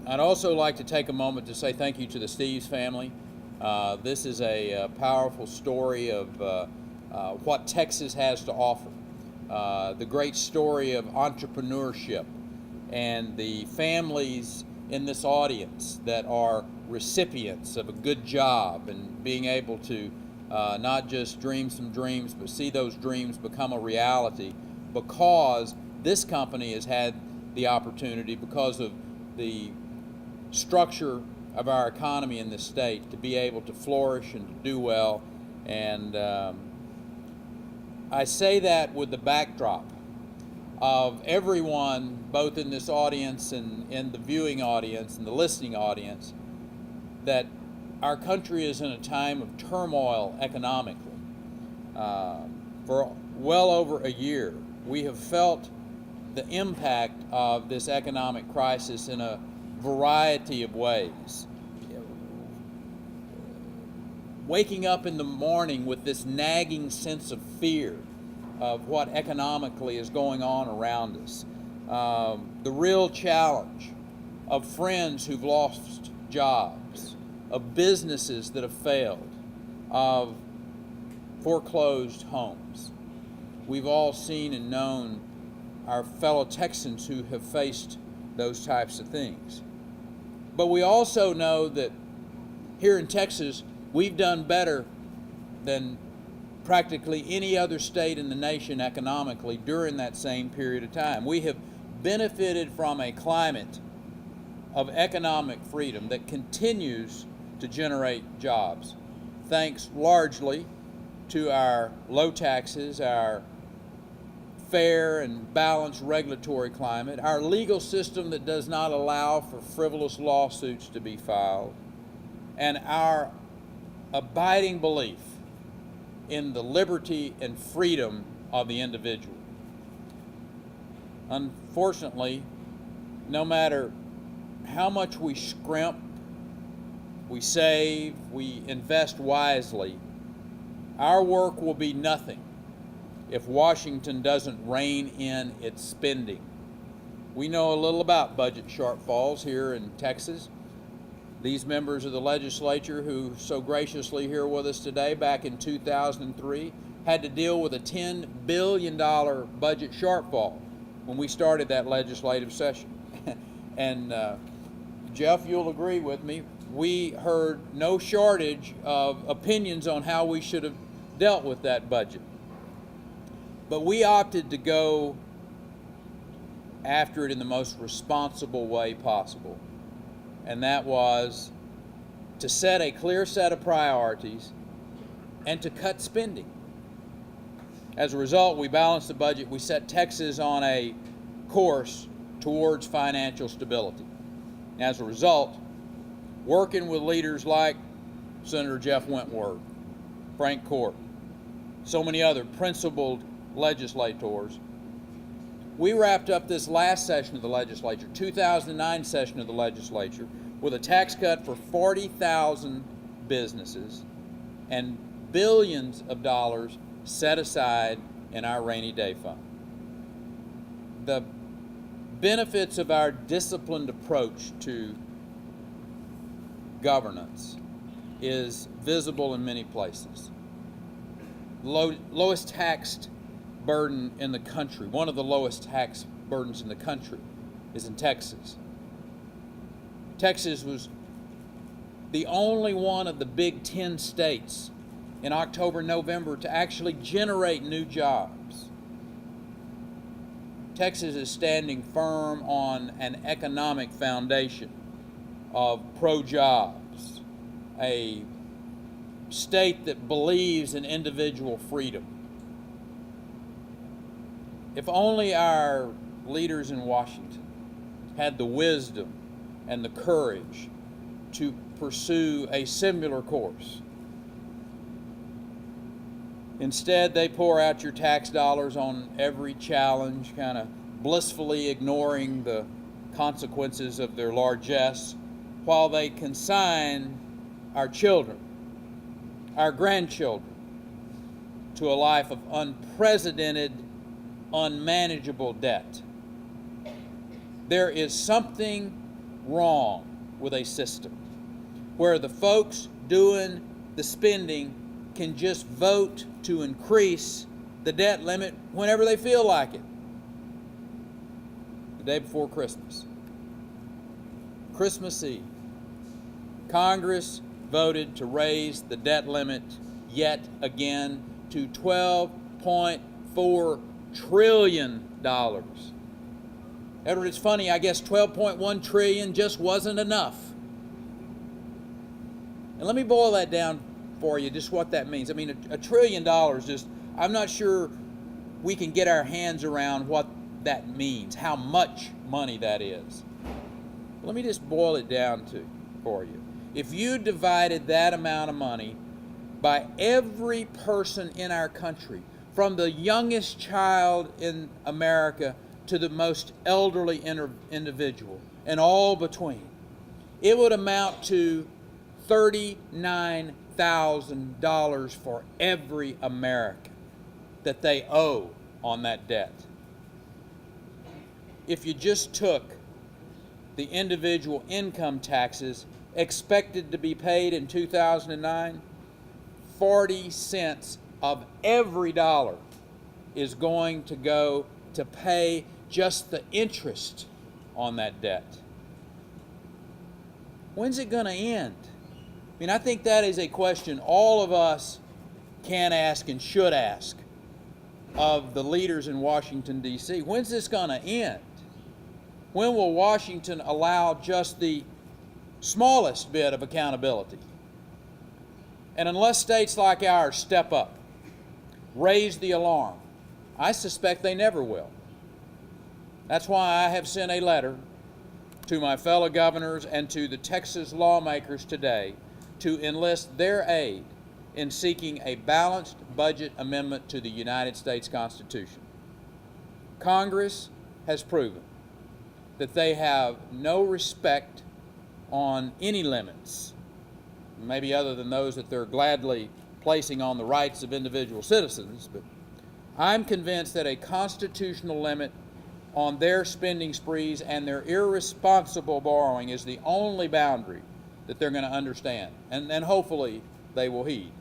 I'd also like to take a moment to say thank you to the Steves family. This is a powerful story of what Texas has to offer. The great story of entrepreneurship and the families in this audience that are recipients of a good job and being able to not just dream some dreams, but see those dreams become a reality because this company has had the opportunity, because of the structure of our economy in this state, to be able to flourish and to do well. And I say that with the backdrop of everyone, both in this audience and in the viewing audience and the listening audience, that our country is in a time of turmoil economically. For well over a year, we have felt the impact of this economic crisis in a variety of ways. Waking up in the morning with this nagging sense of fear of what economically is going on around us. The real challenge of friends who've lost jobs, of businesses that have failed, of foreclosed homes. We've all seen and known our fellow Texans who have faced those types of things. But we also know that here in Texas, we've done better than practically any other state in the nation economically during that same period of time. We have benefited from a climate of economic freedom that continues to generate jobs, thanks largely to our low taxes, our fair and balanced regulatory climate, our legal system that does not allow for frivolous lawsuits to be filed, and our abiding belief in the liberty and freedom of the individual. Unfortunately, no matter how much we scrimp, we save, we invest wisely, our work will be nothing if Washington doesn't rein in its spending. We know a little about budget shortfalls here in Texas. These members of the legislature who so graciously here with us today back in 2003 had to deal with a $10 billion budget shortfall when we started that legislative session. And Jeff, you'll agree with me, we heard no shortage of opinions on how we should have dealt with that budget. But we opted to go after it in the most responsible way possible. And that was to set a clear set of priorities and to cut spending. As a result, we balanced the budget. We set Texas on a course towards financial stability. As a result, working with leaders like Senator Jeff Wentworth, Frank Court, so many other principled legislators, we wrapped up this last session of the legislature, 2009 session of the legislature, with a tax cut for 40,000 businesses and billions of dollars set aside in our rainy day fund. The benefits of our disciplined approach to governance is visible in many places. Lowest taxed burden in the country, one of the lowest tax burdens in the country, is in Texas. Texas was the only one of the big 10 states in October, November to actually generate new jobs. Texas is standing firm on an economic foundation of pro-jobs, a state that believes in individual freedom. If only our leaders in Washington had the wisdom and the courage to pursue a similar course. Instead, they pour out your tax dollars on every challenge, kind of blissfully ignoring the consequences of their largesse, while they consign our children, our grandchildren, to a life of unprecedented, unmanageable debt. There is something wrong with a system where the folks doing the spending can just vote to increase the debt limit whenever they feel like it. The day before Christmas, Christmas Eve, Congress voted to raise the debt limit yet again to $12.4 trillion. Edward, it's funny, I guess 12.1 trillion just wasn't enough. And let me boil that down for you, just what that means. I mean, $1 trillion, just, I'm not sure we can get our hands around what that means, how much money that is. Let me just boil it down for you. If you divided that amount of money by every person in our country, from the youngest child in America to the most elderly individual, and all between, it would amount to $39,000 for every American that they owe on that debt. If you just took the individual income taxes expected to be paid in 2009, 40 cents of every dollar is going to go to pay just the interest on that debt. When's it going to end? I mean, I think that is a question all of us can ask and should ask of the leaders in Washington, D.C. When's this going to end? When will Washington allow just the smallest bit of accountability? And unless states like ours step up, raise the alarm, I suspect they never will. That's why I have sent a letter to my fellow governors and to the Texas lawmakers today to enlist their aid in seeking a balanced budget amendment to the United States Constitution. Congress has proven that they have no respect on any limits, maybe other than those that they're gladly placing on the rights of individual citizens, but I'm convinced that a constitutional limit on their spending sprees and their irresponsible borrowing is the only boundary that they're going to understand, and hopefully they will heed.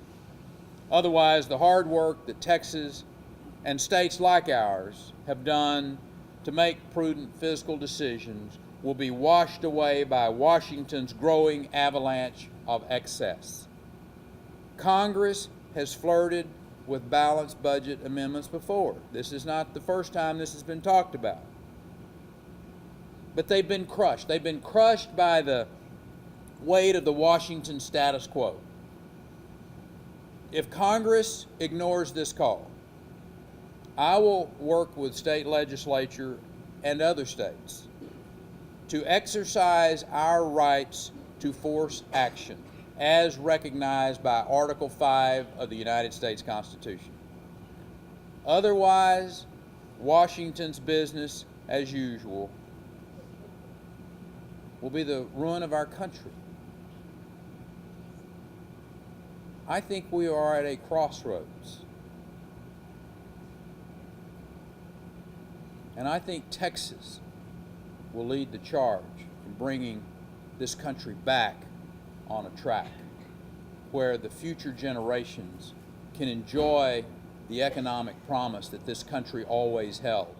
Otherwise, the hard work that Texas and states like ours have done to make prudent fiscal decisions will be washed away by Washington's growing avalanche of excess. Congress has flirted with balanced budget amendments before. This is not the first time this has been talked about. But they've been crushed. They've been crushed by the weight of the Washington status quo. If Congress ignores this call, I will work with state legislature and other states to exercise our rights to force action as recognized by Article 5 of the United States Constitution. Otherwise, Washington's business as usual will be the ruin of our country. I think we are at a crossroads. And I think Texas will lead the charge in bringing this country back on a track where the future generations can enjoy the economic promise that this country always held.